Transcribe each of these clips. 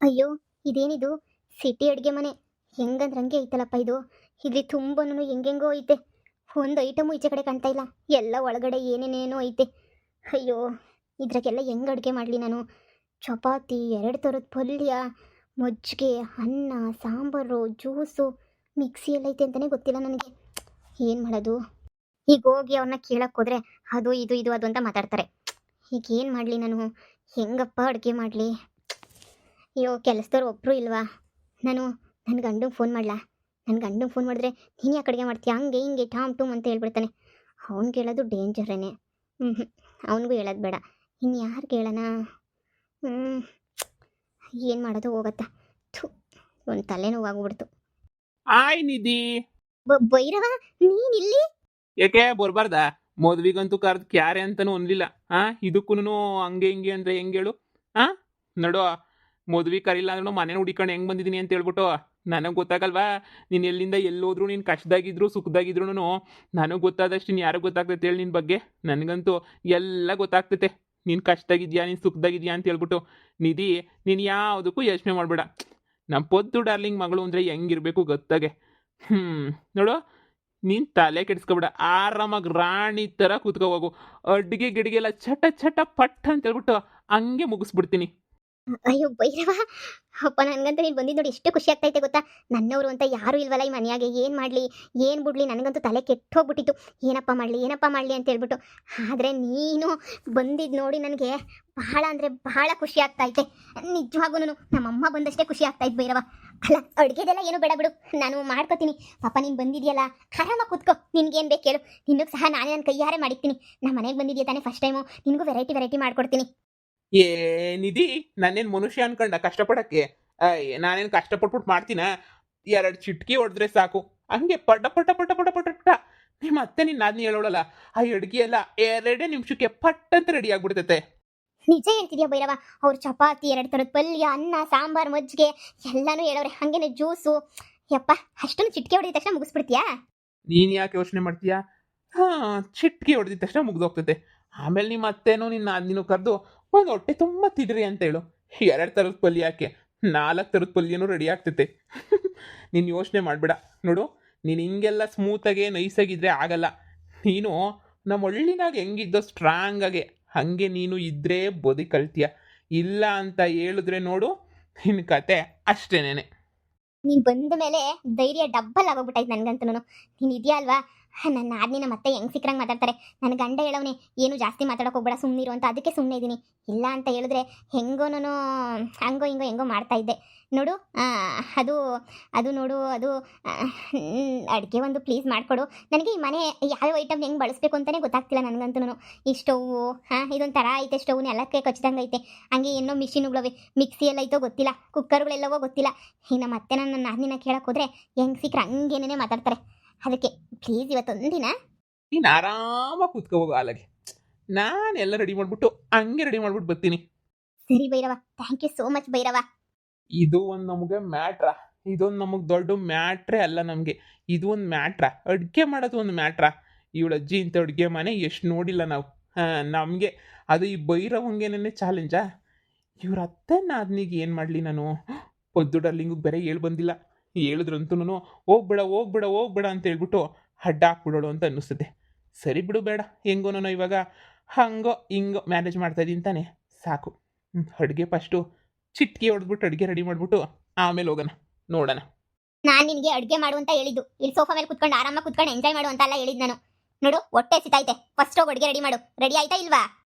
ಅಯ್ಯೋ, ಇದೇನಿದು ಸಿಟಿ ಅಡುಗೆ ಮನೆ. ಹೆಂಗಂದ್ರೆ ಹಂಗೆ ಐತಲ್ಲಪ್ಪ ಇದು. ಇಲ್ಲಿ ತುಂಬಾನು ಹೆಂಗೆಂಗೋ ಐತೆ. ಒಂದು ಐಟಮು ಈಚೆ ಕಡೆ ಕಾಣ್ತಾ ಇಲ್ಲ. ಎಲ್ಲ ಒಳಗಡೆ ಏನೇನೇನೋ ಐತೆ. ಅಯ್ಯೋ, ಇದ್ರಾಗೆಲ್ಲ ಹೆಂಗೆ ಅಡುಗೆ ಮಾಡಲಿ ನಾನು? ಚಪಾತಿ, ಎರಡು ಥರದ ಪಲ್ಯ, ಮಜ್ಜಿಗೆ, ಅನ್ನ, ಸಾಂಬಾರು, ಜ್ಯೂಸು, ಮಿಕ್ಸಿ ಎಲ್ಲ ಐತೆ ಅಂತಲೇ ಗೊತ್ತಿಲ್ಲ ನನಗೆ. ಏನು ಮಾಡೋದು? ಈಗ ಹೋಗಿ ಅವ್ರನ್ನ ಕೇಳಕ್ಕೆ ಹೋದ್ರೆ ಅದು ಇದು ಇದು ಅದು ಅಂತ ಮಾತಾಡ್ತಾರೆ. ಈಗ ಏನು ಮಾಡಲಿ ನಾನು? ಹೆಂಗಪ್ಪ ಅಡುಗೆ ಮಾಡಲಿ? ಅಯ್ಯೋ, ಕೆಲಸದವ್ರು ಒಬ್ಬರು ಇಲ್ವಾ? ನಾನು ನನ್ನ ಗಂಡಂಗೆ ಫೋನ್ ಮಾಡಲಾ? ನನ್ನ ಗಂಡಂಗೆ ಫೋನ್ ಮಾಡಿದ್ರೆ ನೀನು ಯಾಕೆ ಅಡುಗೆ ಮಾಡ್ತೀಯ ಹಂಗೆ ಹಿಂಗೆ ಟಾಮ್ ಟೂಮ್ ಅಂತ ಹೇಳ್ಬಿಡ್ತಾನೆ. ಅವ್ನಿಗೆ ಹೇಳೋದು ಡೇಂಜರೇನೆ. ಅವನಿಗೂ ಹೇಳೋದು ಬೇಡ. ಇನ್ನು ಯಾರು ಕೇಳೋಣ? ಏನು ಮಾಡೋದು ಹೋಗತ್ತಾ? ಥು, ಒಂದು ತಲೆನೋವಾಗ್ಬಿಡ್ತು. ಆಯ್ ನಿಧಿ, ಭೈರವ, ನೀನ್ ಇಲ್ಲಿ? ಯಾಕೆ ಬರ್ಬಾರ್ದ? ಮದ್ವಿಗಂತೂ ಕರ್ದ್ ಕ್ಯಾರೆ ಅಂತಾನು ಅನ್ಲಿಲ್ಲ. ಇದಕ್ಕೂನು ಹಂಗೆ ಹಿಂಗೆ ಅಂದ್ರೆ ಹೆಂಗ್ ಹೇಳು? ನಡು, ಮದ್ವಿ ಕರಿಲ್ಲ ಅಂದ್ರೂ ಮನೇನ ಹುಡಿಕೊಂಡು ಹೆಂಗ್ ಬಂದಿದ್ದೀನಿ ಅಂತ ಹೇಳ್ಬಿಟ್ಟು ನನಗೆ ಗೊತ್ತಾಗಲ್ವಾ? ನೀನು ಎಲ್ಲಿಂದ ಎಲ್ಲೋದ್ರು, ನೀನು ಕಷ್ಟದಾಗಿದ್ರು ಸುಖದಾಗಿದ್ರು ನನಗೆ ಗೊತ್ತಾದಷ್ಟು ನೀನು ಯಾರಿಗೂ ಗೊತ್ತಾಗ್ತೈತೆ ಹೇಳಿ ನಿನ್ನ ಬಗ್ಗೆ? ನನಗಂತೂ ಎಲ್ಲ ಗೊತ್ತಾಗ್ತೈತೆ. ನೀನು ಕಷ್ಟದಾಗಿದ್ಯಾ, ನೀನು ಸುಖದಾಗಿದ್ಯಾ ಅಂತ ಹೇಳ್ಬಿಟ್ಟು. ನಿಧಿ, ನೀನು ಯಾವುದಕ್ಕೂ ಯೋಚನೆ ಮಾಡಬೇಡ. ನಮ್ಮ ಪೊದ್ದು ಡಾರ್ಲಿಂಗ್ ಮಗಳು ಅಂದರೆ ಹೆಂಗಿರ್ಬೇಕು ಗೊತ್ತಾಗೆ. ನೋಡು, ನೀನು ತಲೆ ಕೆಡಿಸ್ಕೊಬೇಡ. ಆರಾಮಾಗಿ ರಾಣಿ ಥರ ಕೂತ್ಕೋಬೇಕು. ಅಡ್ಗೆ ಗಿಡ್ಗೆಲ್ಲ ಚಟ ಚಟ ಪಟ್ಟ ಅಂತ ಹೇಳ್ಬಿಟ್ಟು ಹಂಗೆ ಮುಗಿಸ್ಬಿಡ್ತೀನಿ. ಅಯ್ಯೋ ಭೈರವ, ಅಪ್ಪ ನನಗಂತೂ ನೀನು ಬಂದಿದ್ದು ನೋಡಿ ಎಷ್ಟು ಖುಷಿ ಆಗ್ತೈತೆ ಗೊತ್ತಾ? ನನ್ನವರು ಅಂತ ಯಾರೂ ಇಲ್ವಲ್ಲ ಈ ಮನೆಯಾಗೆ. ಏನು ಮಾಡಲಿ ಏನು ಬಿಡಲಿ, ನನಗಂತೂ ತಲೆ ಕೆಟ್ಟೋಗ್ಬಿಟ್ಟಿತ್ತು. ಏನಪ್ಪ ಮಾಡಲಿ ಅಂತ ಹೇಳ್ಬಿಟ್ಟು. ಆದರೆ ನೀನು ಬಂದಿದ್ದು ನೋಡಿ ನನಗೆ ಬಹಳ ಅಂದರೆ ಬಹಳ ಖುಷಿ ಆಗ್ತಾಯಿತೆ. ನಿಜವಾಗೂ ನಮ್ಮಮ್ಮ ಬಂದಷ್ಟೇ ಖುಷಿ ಆಗ್ತಾಯಿತ್ತು ಭೈರವ. ಅಲ್ಲ, ಅಡುಗೆದೆಲ್ಲ ಏನು ಬೇಡ ಬಿಡು, ನಾನು ಮಾಡ್ಕೋತೀನಿ. ಪಾಪ ನೀನು ಬಂದಿದೆಯಲ್ಲ, ಆರಾಮಾಗಿ ಕೂತ್ಕೋ. ನಿನ್ಗೇನು ಬೇಕು ಹೇಳು, ನಿನಗೆ ಸಹ ನಾನೇ ನನ್ನ ಕೈಯಾರೆ ಮಾಡಿರ್ತೀನಿ. ನಮ್ಮ ಮನೆಗೆ ಬಂದಿದೆಯಾ ತಾನೇ ಫಸ್ಟ್ ಟೈಮು, ನಿನಗೂ ವೆರೈಟಿ ಮಾಡ್ಕೊಡ್ತೀನಿ. ಏನಿದಿ, ನಾನೇನು ಮನುಷ್ಯ ಅನ್ಕೊಂಡ ಕಷ್ಟಪಡಕ್ಕೆ? ನಾನೇನು ಕಷ್ಟಪಟ್ಬಿಟ್ಟು ಮಾಡ್ತೀನ? ಎರಡು ಚಿಟ್ಕಿ ಹೊಡೆದ್ರೆ ಸಾಕು, ಹಂಗೆ ಪಟ ಪಟ ಪಟ ಪಟ ಪಟ ಪಟ ನಿಮ್ಮ ಅತ್ತೆ ನಿನ್ನ ನಾದ್ನಿ ಹೇಳೋಳಲ್ಲ, ಆ ಅಡುಗೆ ಎಲ್ಲ 2 ನಿಮಿಷಕ್ಕೆ ಪಟ್ ಅಂತ ರೆಡಿ ಆಗ್ಬಿಡ್ತೈತೆ. ನಿಜ ಹೇಳ್ತಿದ್ಯಾ ಭೈರವ? ಅವ್ರು ಚಪಾತಿ, 2 ಥರದ ಪಲ್ಯ, ಅನ್ನ, ಸಾಂಬಾರು, ಮಜ್ಜಿಗೆ ಎಲ್ಲಾನು ಹೇಳೋರೆ. ಹಾಗೇನೆ ಜ್ಯೂಸು. ಯಪ್ಪ, ಅಷ್ಟೊಂದು ಚಿಟಿಕೆ ಹೊಡೆದ ತಕ್ಷಣ ಮುಗಿಸ್ಬಿಡ್ತೀಯಾ? ನೀನು ಯಾಕೆ ಯೋಚನೆ ಮಾಡ್ತೀಯಾ? ಚಿಟ್ಕಿ ಹೊಡೆದ ತಕ್ಷಣ ಮುಗ್ದೋಗ್ತೈತೆ. ಆಮೇಲೆ ನಿಮ್ಮ ಅತ್ತೇನೋ ನಿನ್ನ ನಾದ್ನಿನೂ ಕರೆದು ಒಂದು ಹೊಟ್ಟೆ ತುಂಬ ತಿಡ್ರಿ ಅಂತ ಹೇಳು. 2 ಥರದ ಪಲ್ಯ ಯಾಕೆ, 4 ಥರದ ಪಲ್ಯನೂ ರೆಡಿ ಆಗ್ತೈತೆ. ನೀನು ಯೋಚನೆ ಮಾಡಬೇಡ. ನೋಡು, ನೀನು ಹಿಂಗೆಲ್ಲ ಸ್ಮೂತಾಗೆ ನೈಸಾಗಿದ್ರೆ ಆಗಲ್ಲ. ನೀನು ನಮ್ಮ ಹಳ್ಳಿನಾಗ ಹೆಂಗಿದ್ದೋ ಸ್ಟ್ರಾಂಗಾಗೆ ಹಾಗೆ ನೀನು ಇದ್ದರೆ ಬದಿ ಕಲ್ತೀಯ. ಇಲ್ಲ ಅಂತ ಹೇಳಿದ್ರೆ ನೋಡು, ನಿನ್ನ ಕತೆ ಅಷ್ಟೇನೇನೆ. ನೀನು ಬಂದ ಮೇಲೆ ಧೈರ್ಯ ಡಬ್ಬಲ್ ಆಗೋಗ್ಬಿಟ್ಟಾಯ್ತು ನನಗಂತೂ. ನೀನು ಇದೆಯಾ ಅಲ್ವಾ? ನನ್ನ ಆದ್ನಿನ ಮತ್ತೆ ಹೆಂಗೆ ಸಿಕ್ಕರಂಗೆ ಮಾತಾಡ್ತಾರೆ. ನನ್ನ ಗಂಡ ಹೇಳೋನೆ ಏನು ಜಾಸ್ತಿ ಮಾತಾಡೋಕೆ ಹೋಗ್ಬೇಡ, ಸುಮ್ಮನಿರು ಅಂತ. ಅದಕ್ಕೆ ಸುಮ್ಮನೆ ಇದ್ದೀನಿ. ಇಲ್ಲ ಅಂತ ಹೇಳಿದ್ರೆ ಹೆಂಗೋನೋ ಹಂಗೋ ಹಿಂಗೋ ಮಾಡ್ತಾ ಇದ್ದೆ ನೋಡು. ಅದು ಅದು ನೋಡು, ಅದು ಅಡುಗೆ ಒಂದು ಪ್ಲೀಸ್ ಮಾಡಿಕೊಡು ನನಗೆ. ಈ ಮನೆ ಯಾವ್ಯಾವ ಐಟಮ್ ಹೆಂಗೆ ಬಳಸಬೇಕು ಅಂತಲೇ ಗೊತ್ತಾಗ್ತಿಲ್ಲ ನನಗಂತೂ. ಈ ಸ್ಟೌವು ಇದೊಂಥರ ಐತೆ, ಸ್ಟೌವ್ನ ಎಲ್ಲಕ್ಕೆ ಕಚ್ಚಿದಂಗೆ ಐತೆ. ಹಂಗೆ ಏನೋ ಮಿಷಿನ್ಗಳವೆ, ಮಿಕ್ಸಿ ಎಲ್ಲ ಐತೋ ಗೊತ್ತಿಲ್ಲ, ಕುಕ್ಕರ್ಗಳೆಲ್ಲವೋ ಗೊತ್ತಿಲ್ಲ. ಈಗ ಮತ್ತೆ ನನ್ನ ನಾದಿನ ಕೇಳಕ್ಕೆ ಹೋದರೆ ಹೆಂಗೆ ಸಿಕ್ಕರೆ ಹಂಗೇನೇ ಮಾತಾಡ್ತಾರೆ. ಅದಕ್ಕೆ ಪ್ಲೀಸ್ ಇವತ್ತೊಂದಿನ ನೀನು ಆರಾಮಾಗಿ ಕೂತ್ಕೋಬೋದು ಅಲ್ಲಿಗೆ. ನಾನೆಲ್ಲ ರೆಡಿ ಮಾಡಿಬಿಟ್ಟು ಹಂಗೆ ರೆಡಿ ಮಾಡ್ಬಿಟ್ಟು ಬರ್ತೀನಿ. ಸರಿ Bhairava, thank you so much Bhairava. ಇದು ಒಂದು ನಮಗೆ ಮ್ಯಾಟ್ರ. ಇದೊಂದು ನಮಗೆ ದೊಡ್ಡ ಮ್ಯಾಟ್ರೇ ಅಲ್ಲ ನಮಗೆ. ಇದು ಒಂದು ಮ್ಯಾಟ್ರ. ಅಡುಗೆ ಮಾಡೋದು ಒಂದು ಮ್ಯಾಟ್ರ. ಇವಳ ಅಜ್ಜಿ ಇಂಥ ಅಡುಗೆ ಮನೆ ಎಷ್ಟು ನೋಡಿಲ್ಲ ನಾವು. ನಮಗೆ ಅದು ಈ ಭೈರವಂಗೇನೇ ಚಾಲೆಂಜಾ? ಇವ್ರ ಅತ್ತೆ ನಾದ್ನಿಗೆ ಏನು ಮಾಡಲಿ ನಾನು? ಪೊದ್ದು ಡಾರ್ಲಿಂಗಿಗೆ ಬೇರೆ ಹೇಳಿ ಬಂದಿಲ್ಲ. ಹೇಳಿದ್ರಂತೂ ಹೋಗ್ಬೇಡ ಅಂತ ಹೇಳ್ಬಿಟ್ಟು ಅಡ್ಡ ಹಾಕ್ಬಿಡೋಳು ಅಂತ ಅನ್ನಿಸ್ತದೆ. ಸರಿ ಬಿಡು, ಬೇಡ, ಹೆಂಗೋ ನಾನು ಇವಾಗ ಹಂಗೋ ಹಿಂಗೋ ಮ್ಯಾನೇಜ್ ಮಾಡ್ತಾಯಿದ್ದೀನಿ ತಾನೆ, ಸಾಕು. ಅಡುಗೆ ಫಸ್ಟು ಚಿಟ್ಕಿ ಹೊಡೆದ್ಬಿಟ್ಟು ಅಡುಗೆ ರೆಡಿ ಮಾಡಿಬಿಟ್ಟು ಆಮೇಲೆ ಹೋಗೋಣ, ನೋಡೋಣ. ನಾನು ನಿನಗೆ ಅಡುಗೆ ಮಾಡು ಅಂತ ಹೇಳಿದ್ದು, ಇಲ್ಲಿ ಸೋಫಾ ಮೇಲೆ ಕುತ್ಕೊಂಡು ಆರಾಮಾಗಿ ಕುತ್ಕೊಂಡು ಎಂಜಾಯ್ ಮಾಡು ಅಂತ ಅಲ್ಲ ಹೇಳಿದ್ದು ನಾನು. ನೋಡು, ಹೊಟ್ಟೆ ಸಿತಾಯ್ತೆ, ಫಸ್ಟ್ ಹೋಗಿ ಅಡುಗೆ ರೆಡಿ ಮಾಡು. ರೆಡಿ ಆಯ್ತಾ ಇಲ್ವಾ?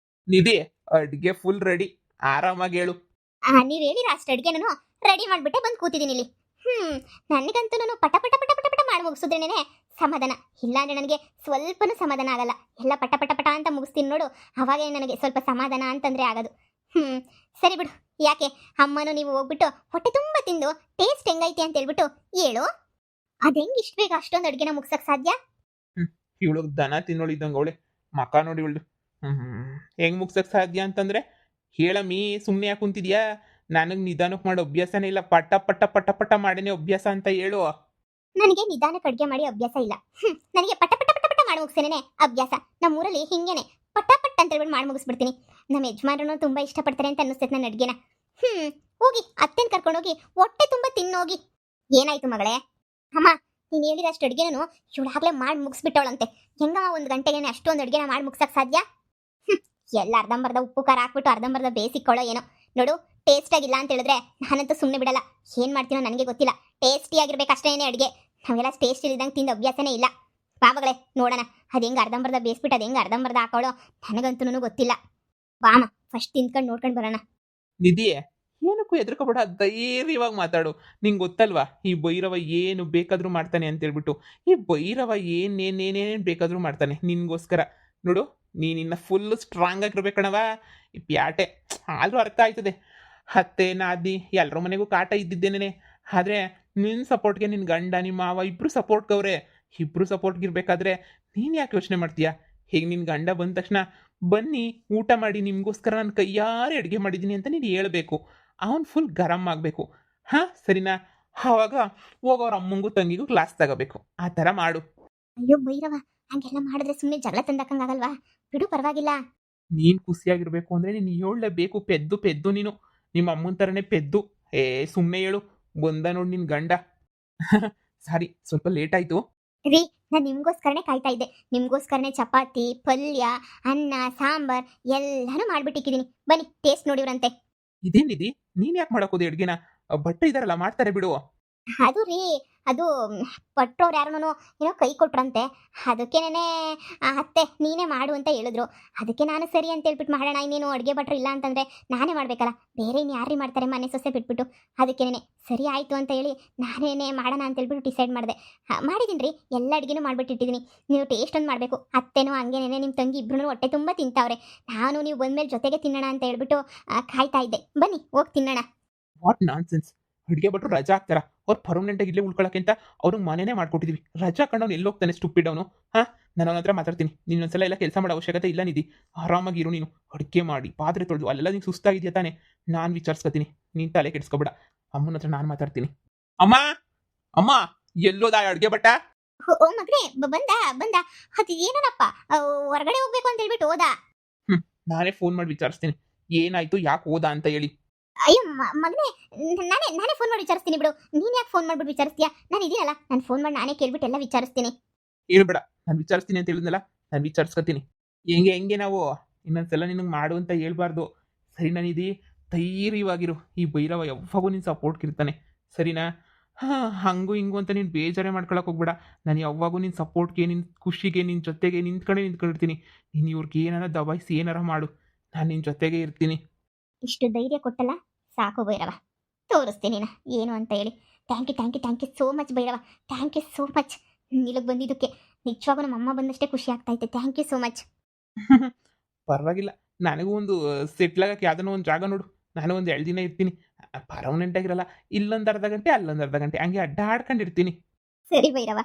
ನಿಧಿ, ಅಡುಗೆ ಫುಲ್ ರೆಡಿ, ಆರಾಮಾಗಿ ಹೇಳು. ನೀವು ಹೇಳಿರ ಅಷ್ಟು ಅಡುಗೆ ನಾನು ರೆಡಿ ಮಾಡಿಬಿಟ್ಟೆ ಬಂದು ಕೂತಿದ್ದೀನಿ ಇಲ್ಲಿ. ನನಗಂತೂ ನಾನು ಪಟ ಪಟ ಪಟ ಪಟ ಪಟ ಮಾಡಿ ಮುಗಿಸಿದ್ರೇನೆ ಸಮಾಧಾನ. ಇಲ್ಲಾಂದ್ರೆ ನನಗೆ ಸ್ವಲ್ಪನೂ ಸಮಾಧಾನ ಆಗಲ್ಲ. ಎಲ್ಲ ಪಟ ಪಟ ಪಟ ಅಂತ ಮುಗಿಸ್ತೀನಿ ನೋಡು, ಅವಾಗೇ ನನಗೆ ಸ್ವಲ್ಪ ಸಮಾಧಾನ ಅಂತಂದರೆ ಆಗೋದು. ಸರಿ ಬಿಡು. ಯಾಕೆ ಅಮ್ಮನೂ ನೀವು ಹೋಗ್ಬಿಟ್ಟು ಹೊಟ್ಟೆ ತುಂಬ ತಿಂದು ಟೇಸ್ಟ್ ಹೆಂಗೈತೆ ಅಂತ ಹೇಳ್ಬಿಟ್ಟು ಹೇಳು. ಅದು ಹೆಂಗೆ ಇಷ್ಟು ಬೇಗ ಅಷ್ಟೊಂದು ಅಡುಗೆನ ಮುಗ್ಸಕ್ಕೆ ಸಾಧ್ಯ? ಇವಳು ದನ ತಿನ್ನೋಳಿದ್ದಂಗೆ ಅವಳೆ, ಮಕ ನೋಡಿ ಇವಳು. ಹೆಂಗೆ ಮುಗ್ಸಕ್ಕೆ ಸಾಧ್ಯ ಅಂತಂದರೆ ಹೇಳಮ್ಮಿ, ಸುಮ್ಮನೆ ಯಾಕೆ ಕುಂತಿದ್ಯಾ? ನನಗೆ ನಿಧಾನಕ್ಕೆ ಮಾಡೋ ಅಭ್ಯಾಸನೇ ಇಲ್ಲ. ಪಟ ಪಟ ಪಟ ಪಟ ಮಾಡೇನೆ ಅಭ್ಯಾಸ ಅಂತ ಹೇಳು. ನನಗೆ ನಿಧಾನಕ್ಕೆ ಅಡುಗೆ ಮಾಡಿ ಅಭ್ಯಾಸ ಇಲ್ಲ. ನನಗೆ ಪಟ ಪಟ ಪಟ ಪಟ ಮಾಡಿ ಮುಗಿಸೇನೆ ಅಭ್ಯಾಸ. ನಮ್ಮೂರಲ್ಲಿ ಹಿಂಗೇನೆ ಪಟ ಪಟ್ ಅಂತ ಹೇಳ್ಬಿಟ್ಟು ಮಾಡಿ ಮುಗಿಸ್ಬಿಡ್ತೀನಿ. ನಮ್ಮ ಯಜಮಾನರು ತುಂಬ ಇಷ್ಟಪಡ್ತಾರೆ ಅಂತ ಅನ್ನಿಸ್ತೈತೆ ನನ್ನ ಅಡುಗೆನ. ಹೋಗಿ ಅತ್ತೆನ್ ಕರ್ಕೊಂಡೋಗಿ ಹೊಟ್ಟೆ ತುಂಬ ತಿನ್ನೋಗಿ. ಏನಾಯ್ತು ಮಗಳೇ? ಅಮ್ಮ, ನೀನು ಹೇಳಿದಷ್ಟು ಅಡುಗೆನೂ ಇವಳಾಗಲೇ ಮಾಡಿ ಮುಗಿಸ್ಬಿಟ್ಟವಳಂತೆ. ಹೆಂಗಮ್ಮ 1 ಗಂಟೆಗೆ ಅಷ್ಟೊಂದು ಅಡುಗೆನ ಮಾಡಿ ಮುಗ್ಸಕ್ಕೆ ಸಾಧ್ಯ? ಎಲ್ಲ ಅರ್ಧಂಬರ್ಧ ಉಪ್ಪು ಖಾರ ಹಾಕ್ಬಿಟ್ಟು ಅರ್ಧಂಬರ್ಧ ಬೇಯಿಸಿಕೊಳ್ಳೋ ಏನೋ. ನೋಡು, ಟೇಸ್ಟ್ ಆಗಿಲ್ಲ ಅಂತ ಹೇಳಿದ್ರೆ ನಾನಂತೂ ಸುಮ್ಮನೆ ಬಿಡಲ್ಲ. ಏನು ಮಾಡ್ತೀನೋ ನನಗೆ ಗೊತ್ತಿಲ್ಲ. ಟೇಸ್ಟಿ ಆಗಿರ್ಬೇಕಷ್ಟೇ ಅಡುಗೆ. ನಾವೆಲ್ಲ ಟೇಸ್ಟ್ ಇಲ್ದಂಗೆ ತಿಂದು ಅಭ್ಯಾಸನೇ ಇಲ್ಲ. ಬಾಬಗಳೇ ನೋಡೋಣ, ಅದು ಹೆಂಗೆ ಅರ್ಧಂಬರ್ಧ ಬೇಯಿಸ್ಬಿಟ್ಟು ಅದು ಹೆಂಗೆ ಅರ್ಧಂಬರ್ಧ ಹಾಕೊಳ್ಳೋ ನನಗಂತೂ ಗೊತ್ತಿಲ್ಲ. ಬಾಮ ಫಸ್ಟ್ ತಿಂದ್ಕೊಂಡು ನೋಡ್ಕೊಂಡು ಬರೋಣ. ನಿಧಿ, ಏನಕ್ಕೂ ಹೆದರ್ಕೋಬೇಡ, ಧೈರ್ಯವಾಗಿ ಮಾತಾಡು. ನಿಂಗೆ ಗೊತ್ತಲ್ವಾ ಈ ಭೈರವ ಏನು ಬೇಕಾದರೂ ಮಾಡ್ತಾನೆ ಅಂತೇಳ್ಬಿಟ್ಟು. ಈ ಭೈರವ ಏನೇನೇನೇನು ಬೇಕಾದರೂ ಮಾಡ್ತಾನೆ ನಿನ್ಗೋಸ್ಕರ. ನೋಡು, ನೀನಿನ್ನ ಫುಲ್ ಸ್ಟ್ರಾಂಗ್ ಆಗಿರ್ಬೇಕಣವ. ಈ ಪ್ಯಾಟೆ ಆದರೂ ಅರ್ಥ ಆಯ್ತದೆ. ಅತ್ತೆ ನಾದಿ ಎಲ್ಲರ ಮನೆಗೂ ಕಾಟ ಇದ್ದಿದ್ದೇನೆ. ಆದರೆ ನಿನ್ನ ಸಪೋರ್ಟ್ಗೆ ನಿನ್ನ ಗಂಡ ನಿಮ್ಮ ಮಾವ ಇಬ್ಬರು ಸಪೋರ್ಟ್ಗವ್ರೆ. ಇಬ್ಬರು ಸಪೋರ್ಟ್ಗಿರ್ಬೇಕಾದ್ರೆ ನೀನು ಯಾಕೆ ಯೋಚನೆ ಮಾಡ್ತೀಯಾ? ಹೀಗೆ ನಿನ್ನ ಗಂಡ ಬಂದ ತಕ್ಷಣ ಬನ್ನಿ ಊಟ ಮಾಡಿ, ನಿಮಗೋಸ್ಕರ ನಾನು ಕೈಯಾರೆ ಅಡುಗೆ ಮಾಡಿದ್ದೀನಿ ಅಂತ ನೀನು ಹೇಳಬೇಕು. ಅವನು ಫುಲ್ ಗರಂ ಆಗಬೇಕು. ಹಾಂ ಸರಿನಾ? ಆವಾಗ ಹೋಗೋರ ಅಮ್ಮಂಗೂ ತಂಗಿಗೂ ಕ್ಲಾಸ್ ತಗೋಬೇಕು. ಆ ಥರ ಮಾಡು. ಅಯ್ಯೋ ಭೈರವ, ಹಂಗೆಲ್ಲ ಮಾಡಿದ್ರೆ ಸುಮ್ಮನೆ ಜಗಳ ತಂದಾಕಂಗಾಗಲ್ವಾ? ಬಿಡು, ಪರವಾಗಿಲ್ಲ. ನೀನು ಖುಷಿಯಾಗಿರ್ಬೇಕು ಅಂದರೆ ನೀನು ಹೇಳಲೇಬೇಕು. ಪೆದ್ದು ಪೆದ್ದು ನೀನು ನಿಮ್ಮ ಅಮ್ಮನ ಥರನೇ ಪೆದ್ದು. ಸುಮ್ಮನೆ ಹೇಳು. ಬಂದ ನೋಡಿ ನಿನ್ನ ಗಂಡ. ಸಾರಿ, ಸ್ವಲ್ಪ ಲೇಟ್ ಆಯಿತು. ರೀ, ನಾನು ನಿಮ್ಗೋಸ್ಕರನೇ ಕಾಯ್ತಾ ಇದ್ದೆ. ನಿಮ್ಗೋಸ್ಕರನೇ ಚಪಾತಿ, ಪಲ್ಯ, ಅನ್ನ, ಸಾಂಬಾರ್ ಎಲ್ಲಾನು ಮಾಡ್ಬಿಟ್ಟಿಕ್ಕಿದ್ದೀನಿ. ಬನ್ನಿ ಟೇಸ್ಟ್ ನೋಡಿವ್ರಂತೆ. ಇದೇನಿದೆ, ನೀನು ಯಾಕೆ ಮಾಡೋಕೋದು ಅಡುಗೆನ? ಭಟ್ರು ಇದಾರಲ್ಲ, ಮಾಡ್ತಾರೆ ಬಿಡು. ಅದು ರೀ, ಅದು ಪಟ್ರೋರು ಯಾರನೋ ಏನೋ ಕೈ ಕೊಟ್ರಂತೆ. ಅದಕ್ಕೇನೆ ಅತ್ತೆ ನೀನೇ ಮಾಡು ಅಂತ ಹೇಳಿದ್ರು. ಅದಕ್ಕೆ ನಾನು ಸರಿ ಅಂತ ಹೇಳ್ಬಿಟ್ಟು ಮಾಡೋಣ. ಇನ್ನೇನು ಅಡುಗೆ ಭಟ್ರು ಇಲ್ಲ ಅಂತಂದರೆ ನಾನೇ ಮಾಡಬೇಕಲ್ಲ, ಬೇರೆ ಇನ್ನು ಯಾರು ಮಾಡ್ತಾರೆ ಮನೆ ಸೊಸೆ ಬಿಟ್ಬಿಟ್ಟು. ಅದಕ್ಕೇನೆ ಸರಿ ಆಯಿತು ಅಂತ ಹೇಳಿ ನಾನೇನೇ ಮಾಡೋಣ ಅಂತ ಹೇಳ್ಬಿಟ್ಟು ಡಿಸೈಡ್ ಮಾಡಿದೆ. ಮಾಡಿದ್ದೀನಿ ರೀ, ಎಲ್ಲ ಅಡುಗೆನೂ ಮಾಡಿಬಿಟ್ಟಿದ್ದೀನಿ. ನೀವು ಟೇಸ್ಟ್ ಒಂದು ಮಾಡಬೇಕು. ಅತ್ತೆನೂ ಹಂಗೇನೆ ನಿಮ್ಮ ತಂಗಿ ಇಬ್ಬರೂ ಹೊಟ್ಟೆ ತುಂಬ ತಿಂತಾವ್ರೆ. ನಾನು ನೀವು ಬಂದಮೇಲೆ ಜೊತೆಗೆ ತಿನ್ನೋಣ ಅಂತ ಹೇಳ್ಬಿಟ್ಟು ಕಾಯ್ತಾ ಇದ್ದೆ. ಬನ್ನಿ ಹೋಗಿ ತಿನ್ನೋಣ. What nonsense! ಅಡುಗೆ ಭಟ್ರು ರಜಾ ಹಾಕ್ತಾರ? ಅವ್ರು ಪರ್ಮನೆಂಟಾಗಿ ಇಲ್ಲೇ ಉಳ್ಕೊಳ್ಳೋಕ್ಕಿಂತ ಅವ್ರಿಗೆ ಮನೆನೇ ಮಾಡ್ಕೊಟ್ಟಿದ್ದೀವಿ. ರಜಾ ಕಂಡವ್ನು ಎಲ್ಲಿ ಹೋಗ್ತಾನೆ ಸ್ಟುಪಿಡ್ ಅವನು? ಹಾಂ, ನಾನು ಅವನ ಹತ್ರ ಮಾತಾಡ್ತೀನಿ. ನೀನೊಂದ್ಸಲ ಎಲ್ಲ ಕೆಲಸ ಮಾಡೋ ಅವಶ್ಯಕತೆ ಇಲ್ಲ ನಿಧಿ. ಆರಾಮಾಗಿ ಇರು ನೀನು. ಅಡುಗೆ ಮಾಡಿ ಪಾತ್ರೆ ತೊಳೆದು ಅಲ್ಲೆಲ್ಲ ನೀನು ಸುಸ್ತಾಗಿದೆಯಾ ತಾನೆ? ನಾನು ವಿಚಾರಿಸ್ಕೊತೀನಿ, ನೀನು ತಲೆ ಕೆಡಿಸ್ಕೊಬೇಡ. ಅಮ್ಮನ ಹತ್ರ ನಾನು ಮಾತಾಡ್ತೀನಿ. ಅಮ್ಮ, ಅಮ್ಮ, ಎಲ್ಲೋದ ಅಡುಗೆ ಭಟ್ಟ? ಓ ಮಗನೇ, ಬಂದ. ಅದು ಏನಪ್ಪ, ಹೊರಗಡೆ ಹೋಗ್ಬೇಕು ಅಂತ ಹೇಳ್ಬಿಟ್ಟು ಹೋದ. ನಾನೇ ಫೋನ್ ಮಾಡಿ ವಿಚಾರಿಸ್ತೀನಿ ಏನಾಯ್ತು, ಯಾಕೆ ಹೋದ ಅಂತ ಹೇಳಿ. ಅಯ್ಯೋ ಮಗನೇ, ನಾನೇ ಫೋನ್ ಮಾಡಿ ವಿಚಾರಿಸ್ತೀನಿ ಬಿಡು. ನೀನು ಯಾಕೆ ಫೋನ್ ಮಾಡ್ಬಿಟ್ಟು ವಿಚಾರಿಸ್ತೀಯಾ? ನಾನು ಇದೆಯಲ್ಲ, ನಾನು ಫೋನ್ ಮಾಡಿ ನಾನೇ ಕೇಳ್ಬಿಟ್ಟು ಎಲ್ಲ ವಿಚಾರಿಸ್ತೀನಿ. ಏನು ಬೇಡ, ನಾನು ವಿಚಾರಿಸ್ತೀನಿ ಅಂತ ಹೇಳಿದ್ನಲ್ಲ, ನಾನು ವಿಚಾರಿಸ್ಕೊತೀನಿ. ಹೆಂಗೆ ನಾವು ಇನ್ನೊಂದ್ಸಲ ನಿನಗೆ ಮಾಡು ಅಂತ ಹೇಳ್ಬಾರ್ದು. ಸರಿ ನಾನಿದಿ, ಧೈರ್ಯವಾಗಿರು. ಈ ಭೈರವ ಯಾವಾಗೂ ನಿನ್ನ ಸಪೋರ್ಟ್ಗಿರ್ತಾನೆ, ಸರಿನಾ? ಹಾಂ, ಹಂಗೂ ಹಿಂಗೂ ಅಂತ ನೀನು ಬೇಜಾರೇ ಮಾಡ್ಕೊಳಕ್ಕೆ ಹೋಗ್ಬೇಡ. ನಾನು ಯಾವಾಗೂ ನಿನ್ನ ಸಪೋರ್ಟ್ಗೆ, ನಿನ್ನ ಖುಷಿಗೆ, ನಿನ್ನ ಜೊತೆಗೆ ನಿಂತ್ಕೊಂಡಿರ್ತೀನಿ. ನೀನು ಇವ್ರಿಗೆ ಏನಾರ ದಬಾಯಿಸಿ ಏನಾರ ಮಾಡು, ನಾನು ನಿನ್ನ ಜೊತೆಗೆ ಇರ್ತೀನಿ. ಇಷ್ಟು ಧೈರ್ಯ ಕೊಟ್ಟಲ್ಲ, ಸಾಕು ಭೈರವ. ತೋರಿಸ್ತೀನಿ ನಾ ಏನು ಅಂತ ಹೇಳಿ. Thank you so much Bhairava. Thank you so much. ಇಲ್ಲಿಗೆ ಬಂದಿದ್ದಕ್ಕೆ ನಿಜವಾಗೂ ನಮ್ಮ ಅಮ್ಮ ಬಂದಷ್ಟೇ ಖುಷಿ ಆಗ್ತೈತೆ. Thank you so much. ಪರವಾಗಿಲ್ಲ, ನನಗೂ ಒಂದು ಸೆಟ್ಲಾಗಕ್ಕೆ ಯಾವುದನ್ನೋ ಒಂದು ಜಾಗ ನೋಡು. ನಾನು ಒಂದು 2 ದಿನ ಇರ್ತೀನಿ. ಪರ್ಮನೆಂಟ್ ಆಗಿರಲ್ಲ. ಇಲ್ಲೊಂದು ಅರ್ಧ ಗಂಟೆ, ಅಲ್ಲೊಂದು ಅರ್ಧ ಗಂಟೆ, ಹಂಗೆ ಅಡ್ಡಾಡ್ಕೊಂಡಿರ್ತೀನಿ. ಸರಿ ಭೈರವ.